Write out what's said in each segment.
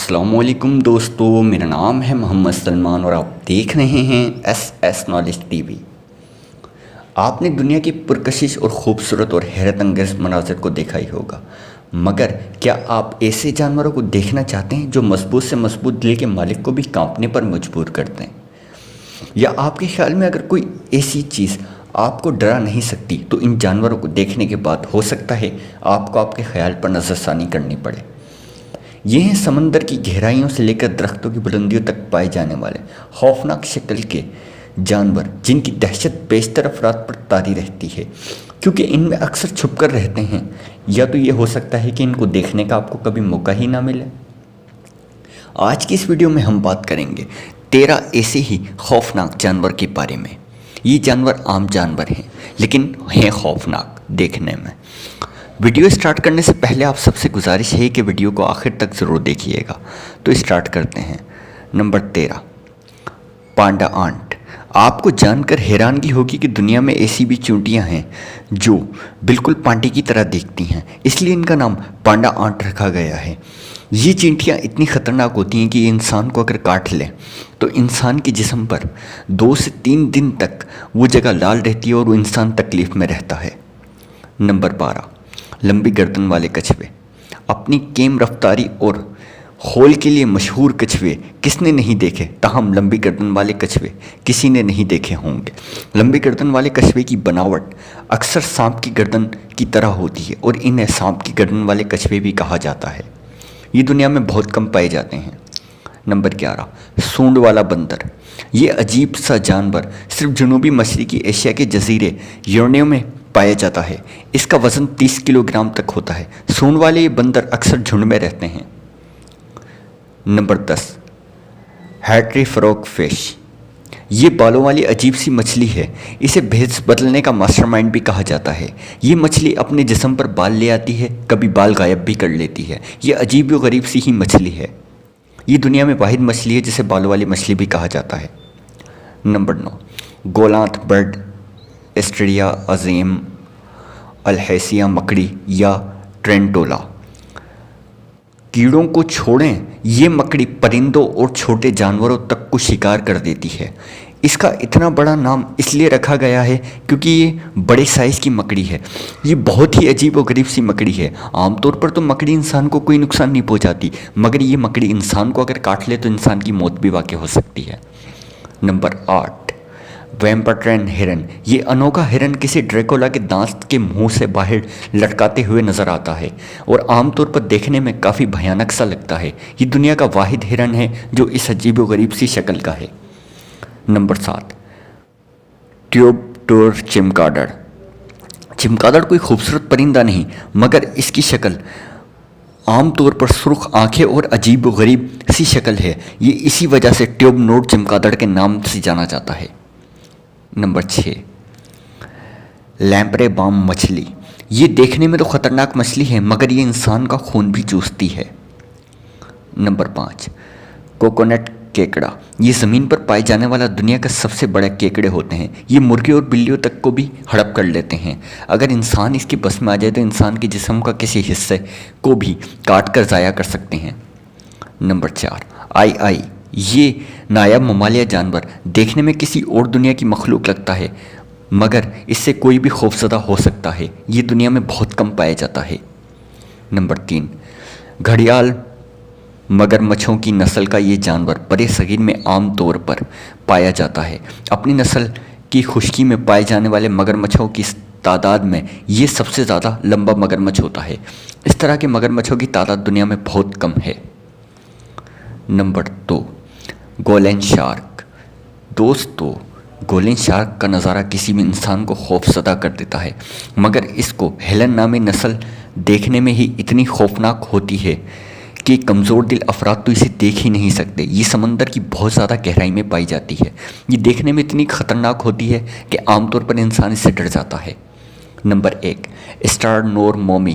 السلام علیکم دوستو، میرا نام ہے محمد سلمان اور آپ دیکھ رہے ہیں ایس نالج ٹی وی۔ آپ نے دنیا کی پرکشش اور خوبصورت اور حیرت انگیز مناظر کو دیکھا ہی ہوگا، مگر کیا آپ ایسے جانوروں کو دیکھنا چاہتے ہیں جو مضبوط سے مضبوط دل کے مالک کو بھی کانپنے پر مجبور کرتے ہیں؟ یا آپ کے خیال میں اگر کوئی ایسی چیز آپ کو ڈرا نہیں سکتی تو ان جانوروں کو دیکھنے کے بعد ہو سکتا ہے آپ کو آپ کے خیال پر نظر ثانی کرنی پڑے؟ یہ ہیں سمندر کی گہرائیوں سے لے کر درختوں کی بلندیوں تک پائے جانے والے خوفناک شکل کے جانور، جن کی دہشت بیشتر افراد پر طاری رہتی ہے کیونکہ ان میں اکثر چھپ کر رہتے ہیں، یا تو یہ ہو سکتا ہے کہ ان کو دیکھنے کا آپ کو کبھی موقع ہی نہ ملے۔ آج کی اس ویڈیو میں ہم بات کریں گے 13 ایسے ہی خوفناک جانور کے بارے میں۔ یہ جانور عام جانور ہیں لیکن ہیں خوفناک دیکھنے میں۔ ویڈیو سٹارٹ کرنے سے پہلے آپ سب سے گزارش ہے کہ ویڈیو کو آخر تک ضرور دیکھیے گا۔ تو سٹارٹ کرتے ہیں۔ Number 13، panda aunt. آپ کو جان کر حیرانگی ہوگی کہ دنیا میں ایسی بھی چونٹیاں ہیں جو بالکل پانڈے کی طرح دیکھتی ہیں، اس لیے ان کا نام پانڈا آنٹ رکھا گیا ہے۔ یہ چینٹیاں اتنی خطرناک ہوتی ہیں کہ یہ انسان کو اگر کاٹ لیں تو انسان کے جسم پر 2 سے 3 دن تک وہ جگہ لال رہتی ہے اور وہ انسان تکلیف میں رہتا ہے۔ نمبر 12، لمبی گردن والے کچھوے۔ اپنی کیم رفتاری اور خول کے لیے مشہور کچھوے کس نے نہیں دیکھے، تاہم لمبی گردن والے کچھوے کسی نے نہیں دیکھے ہوں گے۔ لمبی گردن والے کچھوے کی بناوٹ اکثر سانپ کی گردن کی طرح ہوتی ہے اور انہیں سانپ کی گردن والے کچھوے بھی کہا جاتا ہے۔ یہ دنیا میں بہت کم پائے جاتے ہیں۔ نمبر 11، سونڈ والا بندر۔ یہ عجیب سا جانور صرف جنوبی مشرقی ایشیا کے جزیرے یورنیو میں پایا جاتا ہے۔ اس کا وزن 30 کلو گرام تک ہوتا ہے۔ سونڈ والے یہ بندر اکثر جھنڈ میں رہتے ہیں۔ Number 10، hairy frogfish. یہ بالوں والی عجیب سی مچھلی ہے۔ اسے بھیس بدلنے کا ماسٹر مائنڈ بھی کہا جاتا ہے۔ یہ مچھلی اپنے جسم پر بال لے آتی ہے، کبھی بال غائب بھی کر لیتی ہے۔ یہ عجیب و غریب سی ہی مچھلی ہے۔ یہ دنیا میں واحد مچھلی ہے جسے بالوں والی مچھلی بھی کہا جاتا ہے۔ نمبر 9، گولانت برڈ، ایسٹریڈیا عظیم، الہیسیا مکڑی یا ٹرینٹولا۔ کیڑوں کو چھوڑیں، یہ مکڑی پرندوں اور چھوٹے جانوروں تک کو شکار کر دیتی ہے۔ اس کا اتنا بڑا نام اس لیے رکھا گیا ہے کیونکہ یہ بڑے سائز کی مکڑی ہے۔ یہ بہت ہی عجیب و غریب سی مکڑی ہے۔ عام طور پر تو مکڑی انسان کو کوئی نقصان نہیں پہنچاتی، مگر یہ مکڑی انسان کو اگر کاٹ لے تو انسان کی موت بھی واقع ہو سکتی ہے۔ نمبر 8، ویمپٹرن ہرن۔ یہ انوکھا ہرن کسی ڈریکولا کے دانت کے منہ سے باہر لٹکاتے ہوئے نظر آتا ہے اور عام طور پر دیکھنے میں کافی بھیانک سا لگتا ہے۔ یہ دنیا کا واحد ہرن ہے جو اس عجیب و غریب سی شکل کا ہے۔ نمبر 7، ٹیوب ٹور چمگادڑ۔ چمگادڑ کوئی خوبصورت پرندہ نہیں، مگر اس کی شکل عام طور پر سرخ آنکھیں اور عجیب و غریب سی شکل ہے۔ یہ اسی وجہ سے ٹیوب نوڈ چمگادڑ کے نام سے جانا جاتا ہے۔ نمبر 6، لیمپرے بام مچھلی۔ یہ دیکھنے میں تو خطرناک مچھلی ہے، مگر یہ انسان کا خون بھی چوستی ہے۔ نمبر 5، کوکونٹ کیکڑا۔ یہ زمین پر پائے جانے والا دنیا کا سب سے بڑے کیکڑے ہوتے ہیں۔ یہ مرغے اور بلیوں تک کو بھی ہڑپ کر لیتے ہیں۔ اگر انسان اس کے بس میں آ جائے تو انسان کے جسم کا کسی حصے کو بھی کاٹ کر ضائع کر سکتے ہیں۔ نمبر 4، آئی۔ یہ نایاب ممالیہ جانور دیکھنے میں کسی اور دنیا کی مخلوق لگتا ہے، مگر اس سے کوئی بھی خوفزدہ ہو سکتا ہے۔ یہ دنیا میں بہت کم پایا جاتا ہے۔ نمبر 3، گھڑیال مگرمچھوں کی نسل کا یہ جانور برِ صغیر میں عام طور پر پایا جاتا ہے۔ اپنی نسل کی خشکی میں پائے جانے والے مگرمچھوں کی تعداد میں یہ سب سے زیادہ لمبا مگرمچھ ہوتا ہے۔ اس طرح کے مگرمچھوں کی تعداد دنیا میں بہت کم ہے۔ Number 2، goblin shark. دوستو، گولین شارک کا نظارہ کسی بھی انسان کو خوف زدہ کر دیتا ہے، مگر اس کو ہیلن نامی نسل دیکھنے میں ہی اتنی خوفناک ہوتی ہے کہ کمزور دل افراد تو اسے دیکھ ہی نہیں سکتے۔ یہ سمندر کی بہت زیادہ گہرائی میں پائی جاتی ہے۔ یہ دیکھنے میں اتنی خطرناک ہوتی ہے کہ عام طور پر انسان اس سے ڈر جاتا ہے۔ نمبر 1، اسٹار نور مومی،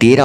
13